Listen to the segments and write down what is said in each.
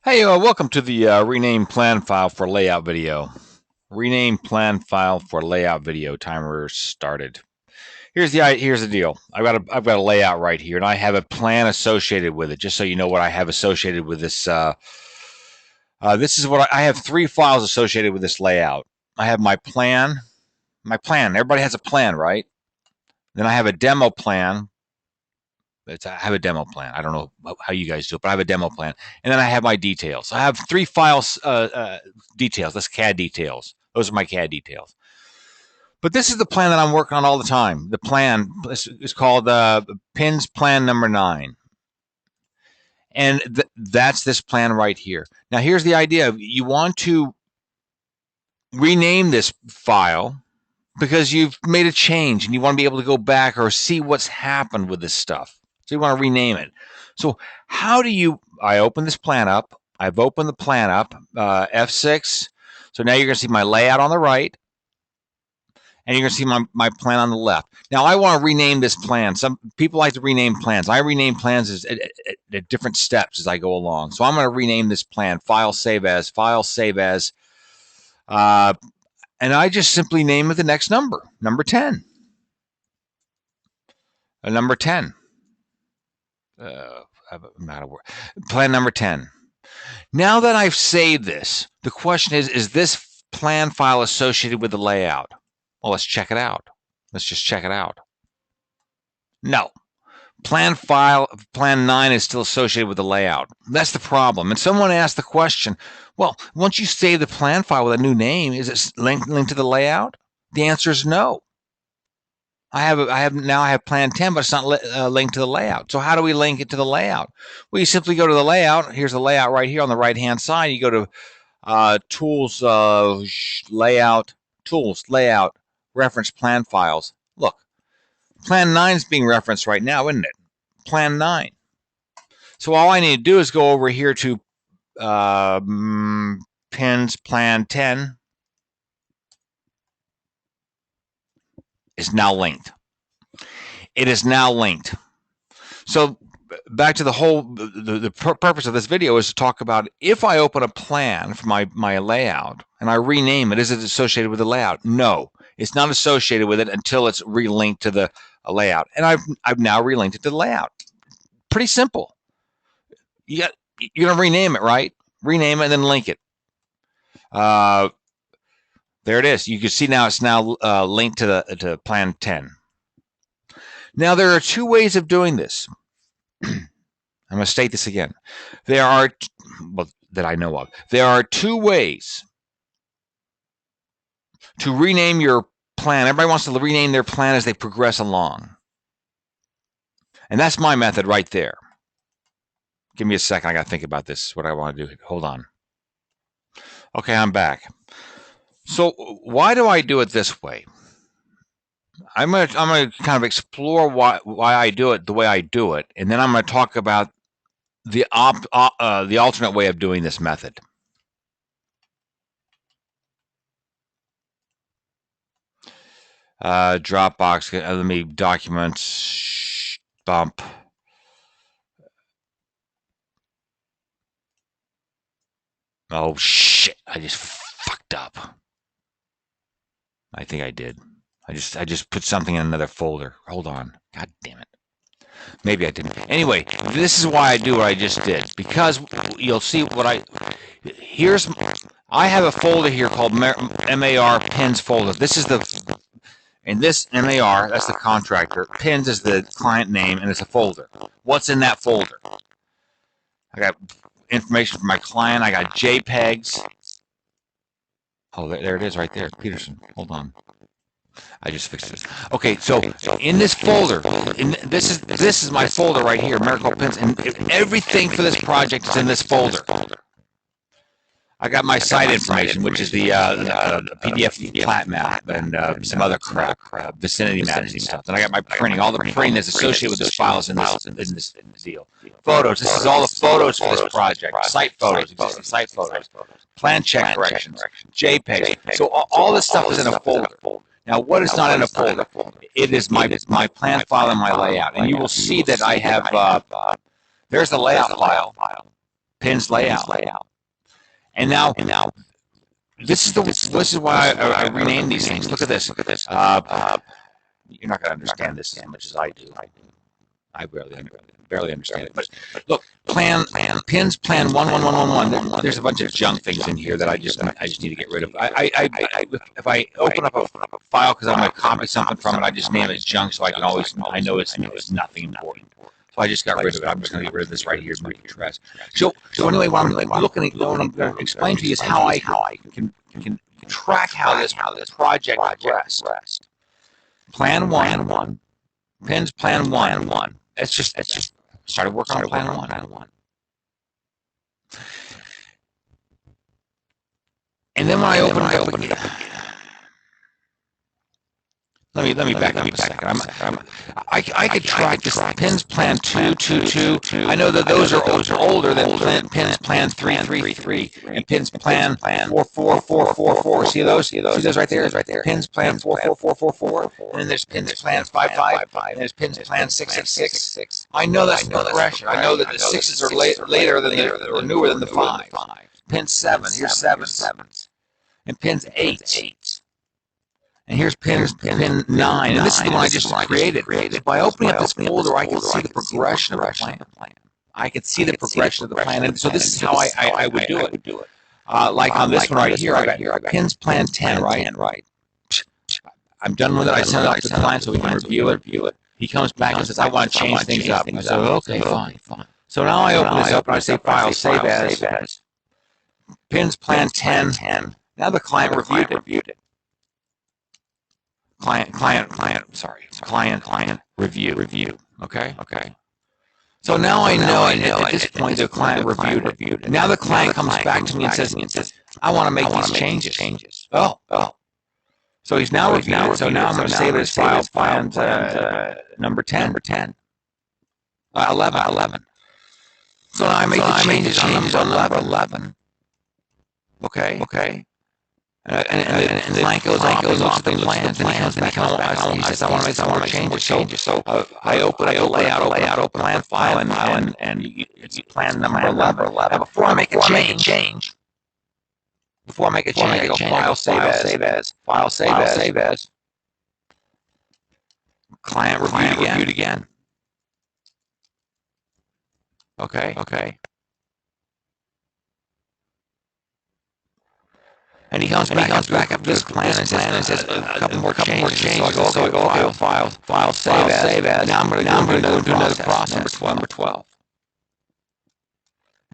Hey, welcome to the rename plan file for layout video. Rename plan file for layout video. Timer started. Here's the deal. I've got a layout right here, and I have a plan associated with it. Just so you know what I have associated with this. This is what I have 3 files associated with this layout. I have my plan. My plan. Everybody has a plan, right? Then I have a demo plan. I have a demo plan. I don't know how you guys do it, but I have a demo plan. And then I have my details. I have 3 files, details. That's CAD details. Those are my CAD details. But this is the plan that I'm working on all the time. The plan is called PINS Plan Number 9. And that's this plan right here. Now, here's the idea. You want to rename this file because you've made a change and you want to be able to go back or see what's happened with this stuff. So you want to rename it. So how do you, I open this plan up. I've opened the plan up, F6. So now you're going to see my layout on the right, and you're going to see my plan on the left. Now I want to rename this plan. Some people like to rename plans. I rename plans at different steps as I go along. So I'm going to rename this plan, file, save as, and I just simply name it the next number, number 10. Number 10. I'm out of word. Plan number 10. Now that I've saved this, the question is this plan file associated with the layout? Well, let's check it out. Let's just check it out. No. Plan 9 is still associated with the layout. That's the problem. And someone asked the question, well, once you save the plan file with a new name, is it linked to the layout? The answer is no. I have plan 10, but it's not linked to the layout. So how do we link it to the layout? Well, you simply go to the layout. Here's the layout right here on the right-hand side. You go to Tools, Layout, Tools, Layout, Reference Plan Files. Look, Plan 9 is being referenced right now, isn't it? Plan 9. So all I need to do is go over here to PINS Plan 10. Is now linked. It is now linked. So back to the purpose of this video is to talk about if I open a plan for my layout and I rename it, is it associated with the layout? No, it's not associated with it until it's relinked to the layout. And I've now relinked it to the layout. Pretty simple. You're going to rename it, right? Rename it and then link it. There it is. You can see now it's now linked to Plan 10. Now, there are 2 ways of doing this. I'm going to state this again. There are, well, that I know of, there are 2 ways to rename your plan. Everybody wants to rename their plan as they progress along. And that's my method right there. Give me a second. I got to think about this, what I want to do. Hold on. Okay, I'm back. So why do I do it this way? I'm gonna kind of explore why I do it the way I do it, and then I'm going to talk about the alternate way of doing this method. Dropbox. Let me documents bump. Oh shit! I just fucked up. I think I did. I just put something in another folder. Hold on. God damn it. Maybe I didn't. Anyway, this is why I do what I just did. Because you'll see what I have a folder here called MAR Pins folder. This is and this MAR, that's the contractor. Pins is the client name, and it's a folder. What's in that folder? I got information from my client. I got JPEGs. Oh, there it is right there. Peterson. Hold on. I just fixed this. Okay, so in this folder, this is my folder right here, Miracle Pins, and everything for this project is in this folder. I got my site information, which is the PDF plat map and some other crap, vicinity maps and stuff. Then I got my printing. All the printing that's associated with this file is in this deal. Photos. This is all the photos for this project. Site photos, existing site photos. Plan check corrections. JPEGs. So all this stuff is in a folder. Now, what is not in a folder? It is my plan file and my layout. And you will see that I have, there's the layout file, pins layout. And now this is why I renamed these things. Look at this. You're not going to understand this as much as I do. I barely understand it. But look, pins plan 11111. There's a bunch of junk things in here that I just need to get rid of. If I open up a file because I'm going to copy something from it, I just name it junk so I know it's nothing important. So I just got rid of it. I'm just going to get rid of this right here. My address. So anyway, what I'm looking at, what I'm going to explain to you is how I can track how this project progressed. Plan one. Pins plan one. It's just started working on plan one. And then when I open it up again, let me back up a second. I could track this pins plan 222. I know that those are older than pins plan 333 and pins plan 44444. See those? See those right there? Pins plan 44444. And then there's pins plan 555. And there's pins plan 666. I know that's no progression. I know that the 6s are later than or newer than the 5. Pin 7. Here's 7s. And pins 8. And here's pin 9, and this is the one I just created. By opening up this folder, I can see the progression of the plan. I can see the progression of the plan, and so this is how I would do it. Like on this one right here, I got pins plan 10, right? I'm done with it. I send it off to the client so we can review it. He comes back and says, I want to change things up. I said, okay, fine. So now I open this up and I say, File, Save As. Pins plan 10. Now the client reviewed it. Client review. Okay. So now I know at this point the client reviewed it. Now the client comes back to me and says, I want to make these changes. Oh. So he's now reviewed it. So now I'm going to save his file number 10. 11. So now I make the changes on number 11. Okay. And the client goes off and looks at the plans, and he comes back and he says, I want to make some more changes. So I open up the layout, plan file, and it's plan number 11. Now, before I make a change, I go File, Save As. Client reviewed again. Okay. And he comes back up to this plan and says a couple more changes. So I go file, save as. Now I'm going to go do another process. Number 12.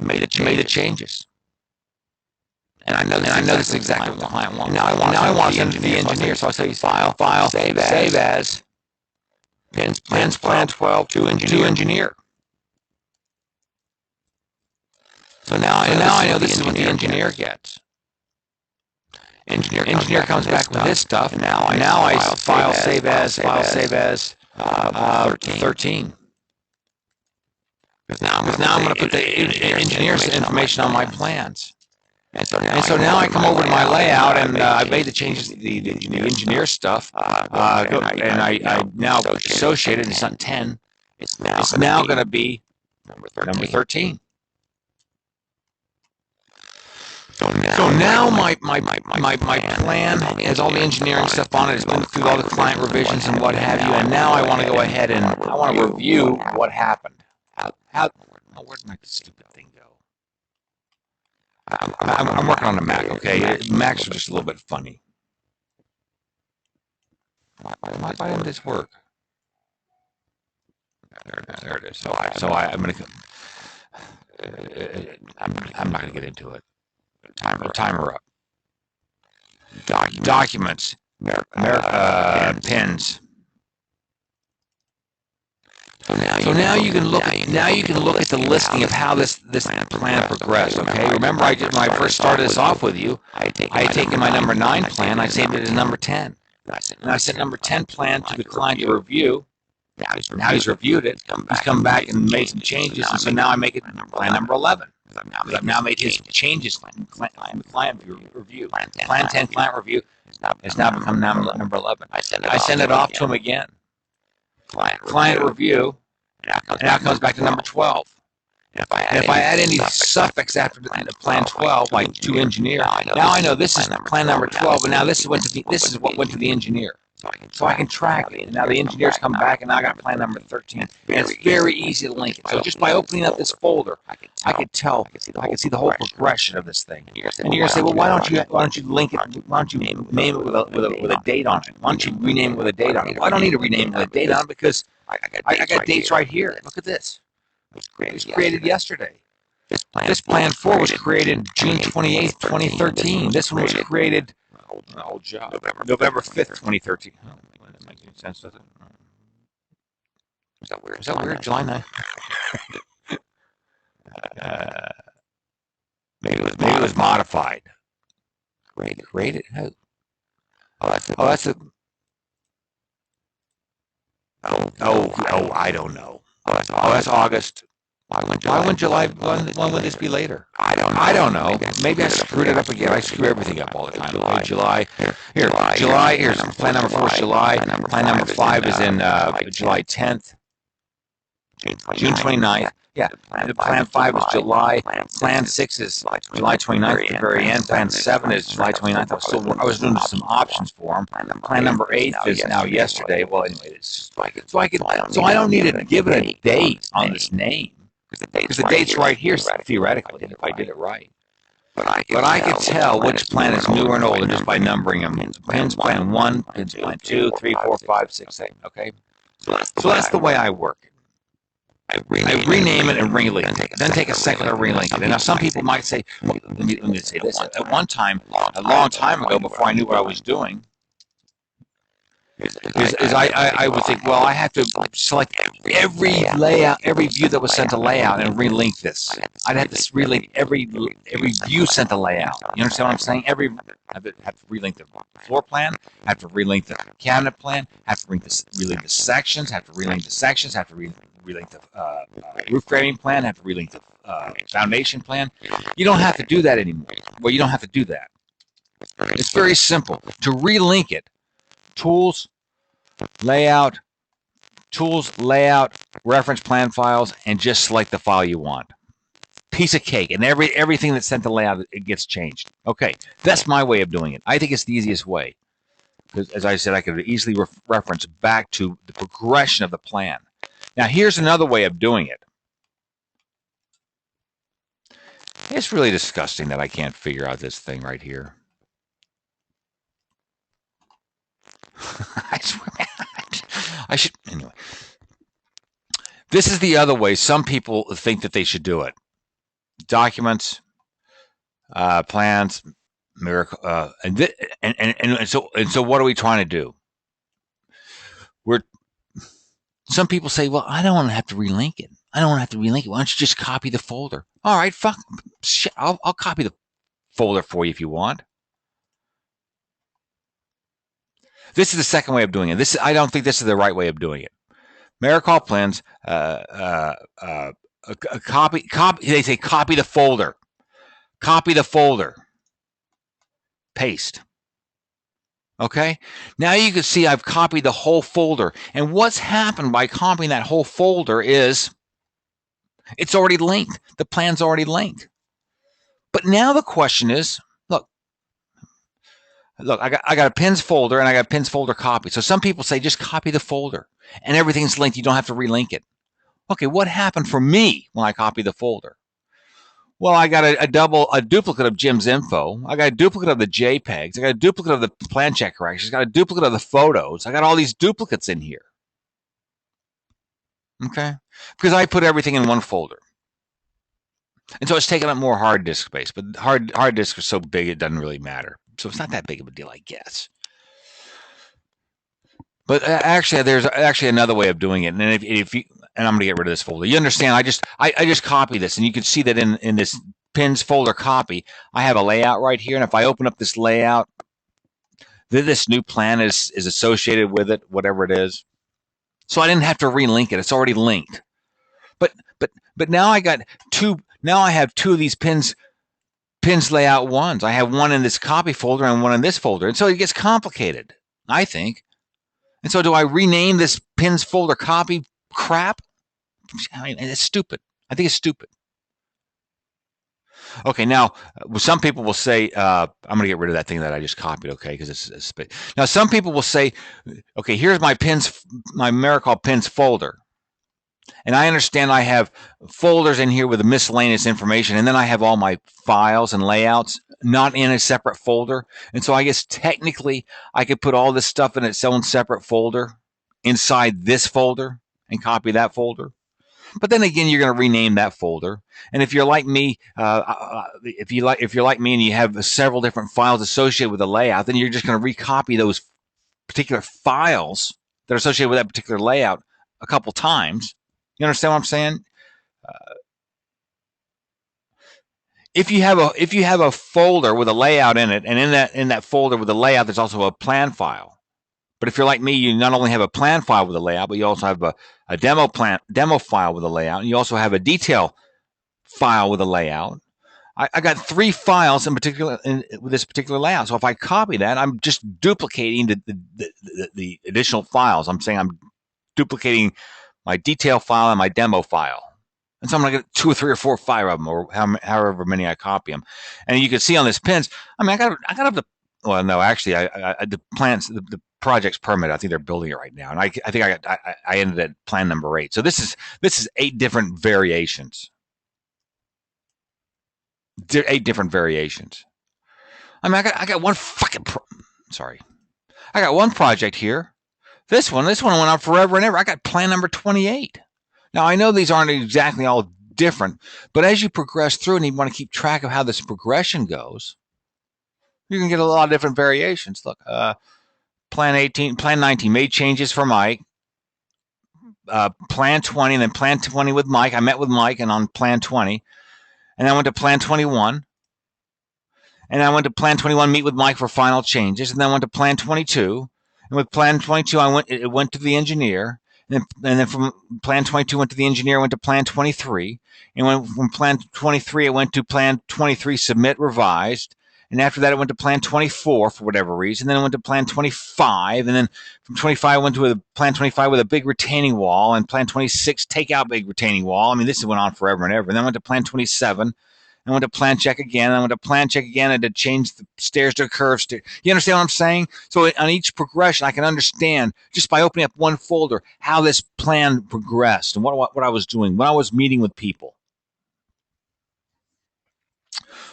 Made the changes. And I know this is exactly what the client wants. Now I want to send it to the engineer. So I say file, save as. Pins plan 12 to engineer. So now I know this is what the engineer gets. Engineer comes back with his stuff. Now I file save as 13. Because now I'm going to put the engineer's information on my plans. And so now I come over to my layout and I made the changes, the engineer stuff, and I now associate it. It's not 10. It's now going to be number 13. So now my plan has all the engineering stuff on it. It's been through all the client revisions and what have you. And now I want to go ahead and I want to review what happened. Where'd my stupid thing go? I'm working on a Mac. Okay, Macs are just a little bit funny. Why didn't this work? There it is. So I'm gonna. I'm not gonna get into it. Timer up. Documents. Pins. So now you can look at the listing of how this plan progressed. Okay. Remember, when I first started this off with you, I had taken my number 9 plan, I saved it as number 10. And I sent number 10 plan to the client to review. Now he's reviewed it. He's come back and made some changes, and so now I make it plan number 11. I've now made his changes client review. Plan 10 client review has now become number 11. I send it off to him again. Client review, and now it comes back to number 12. And if I add any suffix after the plan 12, like to engineer, now I know this is plan number 12, and now this is what went to the engineer. So I can track it. And now the engineers come back, and now I got plan number 13. And it's very easy to link it. So just by opening up this folder, I could tell, I could see the whole progression of this thing. And you're gonna say, well, why don't you link it? Why don't you name it with a date on it? Why don't you rename it with a date on it? Well, I don't need to rename it with a date on it because I got dates right here. Look at this. It was created yesterday. This plan 4 was created June 28th, 2013. This one was created November 5th, 2013. Oh, that makes any sense, does it? Is that weird? July 9th. Maybe it was modified. Created? Oh, that's a. Oh, I don't know. Oh, that's August. Why wouldn't July? When would this be later? I don't know. Maybe I screwed it up again. I screw everything up all the time. Okay, July. Here's plan number 4 is July. Plan number 5 is in July 10th. June 29th. Yeah, the plan 5 is July. Plan 6 is July 29th at the very end. Plan 7 is July 29th. I was doing some options for them. Plan number 8 is now yesterday. Well, anyway, so I don't need to give it a date on this name because the date's right here theoretically if I did it right. But I could tell which plan is newer and older just by numbering them. Pins plan 1, pins plan 2, 3, 4, 5, 6, 8. Okay, so that's the way I work. I rename it and relink it. Then take a second to relink it. And now some people might say, well, let me say this. At one time, a long time ago, before I knew what I was doing, I would think, well, I have to select every layout, every view that was sent to layout and relink this. I'd have to relink every view sent to layout. You understand what I'm saying? I have to relink the floor plan, have to relink the cabinet plan, have to relink the sections, have to relink the sections, have to relink the roof framing plan, have to relink the foundation plan. You don't have to do that anymore. Well, you don't have to do that. It's very simple. To relink it, tools, layout, reference plan files, and just select the file you want. Piece of cake, and everything that's sent to layout, it gets changed. Okay, that's my way of doing it. I think it's the easiest way. Because, as I said, I could easily reference back to the progression of the plan. Now, here's another way of doing it. It's really disgusting that I can't figure out this thing right here. I swear, I should, anyway. This is the other way some people think that they should do it. Documents, plans, miracle, and so what are we trying to do? Some people say, well, I don't want to have to relink it. Why don't you just copy the folder? All right, fuck, shit, I'll copy the folder for you if you want. This is the second way of doing it. I don't think this is the right way of doing it. Maricol plans, copy. They say copy the folder. Copy the folder. Paste. Okay. Now you can see I've copied the whole folder. And what's happened by copying that whole folder is it's already linked. The plan's already linked. But now the question is, look, I got a pins folder and I got a pins folder copy. So some people say just copy the folder and everything's linked. You don't have to relink it. Okay, what happened for me when I copy the folder? Well, I got a duplicate of Jim's info. I got a duplicate of the JPEGs. I got a duplicate of the plan check corrections. I got a duplicate of the photos. I got all these duplicates in here. Okay, because I put everything in one folder. And so it's taking up more hard disk space, but hard disk is so big it doesn't really matter. So it's not that big of a deal, I guess. But actually, there's actually another way of doing it. And if you, and I'm going to get rid of this folder. You understand? I just copy this, and you can see that in this pins folder copy, I have a layout right here. And if I open up this layout, this new plan is associated with it, whatever it is. So I didn't have to relink it. It's already linked. But now I got two. Now I have two of these pins layout ones. I have one in this copy folder and one in this folder. And so it gets complicated, I think. And so do I rename this pins folder copy crap? I mean, it's stupid. I think it's stupid. Okay, now some people will say, I'm going to get rid of that thing that I just copied, okay, because it's now some people will say, okay, here's my pins, my Maricol pins folder. And I understand I have folders in here with the miscellaneous information, and then I have all my files and layouts not in a separate folder. And so I guess technically I could put all this stuff in its own separate folder inside this folder and copy that folder. But then again, you're going to rename that folder. And if you're like me, if you're like me and you have several different files associated with the layout, then you're just going to recopy those particular files that are associated with that particular layout a couple times. You understand what I'm saying? If you have a folder with a layout in it, and in that folder with the layout, there's also a plan file. But if you're like me, you not only have a plan file with a layout, but you also have a demo file with a layout, and you also have a detail file with a layout. I got 3 files in particular with this particular layout. So if I copy that, I'm just duplicating the additional files. I'm saying I'm duplicating my detail file and my demo file. And so I'm going to get 2 or 3 or 4 or 5 of them, or however many I copy them. And you can see on this pins, I mean, I got up to, well, no, actually, the plans, the project's permit, I think they're building it right now. And I think I ended at plan number 8. So this is 8 different variations. 8 different variations. I mean, I got one fucking, I got one project here. This one went on forever and ever. I got plan number 28. Now, I know these aren't exactly all different, but as you progress through and you want to keep track of how this progression goes, you can get a lot of different variations. Look, plan 19 made changes for Mike. Plan 20, and then plan 20 with Mike. I met with Mike and on plan 20. And I went to plan 21. And I went to plan 21, meet with Mike for final changes. And then I went to plan 22. And with plan 22, it went to the engineer. And then from plan 22 went to the engineer, went to plan 23. And from plan 23, it went to plan 23, submit revised. And after that, it went to plan 24 for whatever reason. Then it went to plan 25. And then from 25, I went to plan 25 with a big retaining wall. And plan 26, take out big retaining wall. I mean, this went on forever and ever. And then I went to plan 27. I went to plan check again. I went to plan check again. I did change the stairs to a curved stair. You understand what I'm saying? So on each progression, I can understand just by opening up one folder how this plan progressed and what I was doing when I was meeting with people.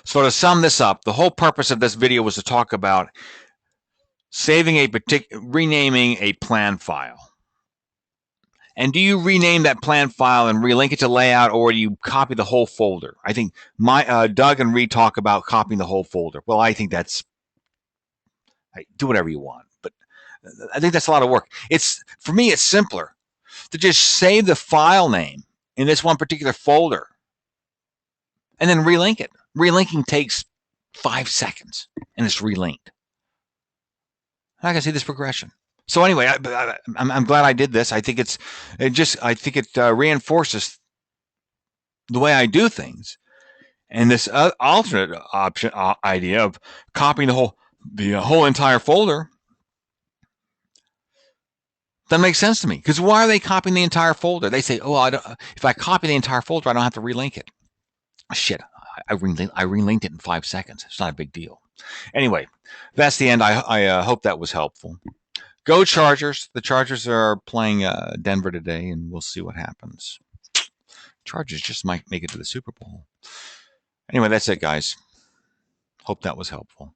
So to sum this up, the whole purpose of this video was to talk about renaming a plan file. And do you rename that plan file and relink it to layout, or do you copy the whole folder? I think Doug and Reed talk about copying the whole folder. Well, I think do whatever you want, but I think that's a lot of work. For me, it's simpler to just save the file name in this one particular folder and then relink it. Relinking takes 5 seconds, and it's relinked. I can see this progression. So anyway, I'm glad I did this. I think it reinforces the way I do things, and this alternate option idea of copying the whole entire folder that makes sense to me. Because why are they copying the entire folder? They say, "Oh, if I copy the entire folder, I don't have to relink it." Shit, I relinked it in 5 seconds. It's not a big deal. Anyway, that's the end. I hope that was helpful. Go Chargers. The Chargers are playing Denver today, and we'll see what happens. Chargers just might make it to the Super Bowl. Anyway, that's it, guys. Hope that was helpful.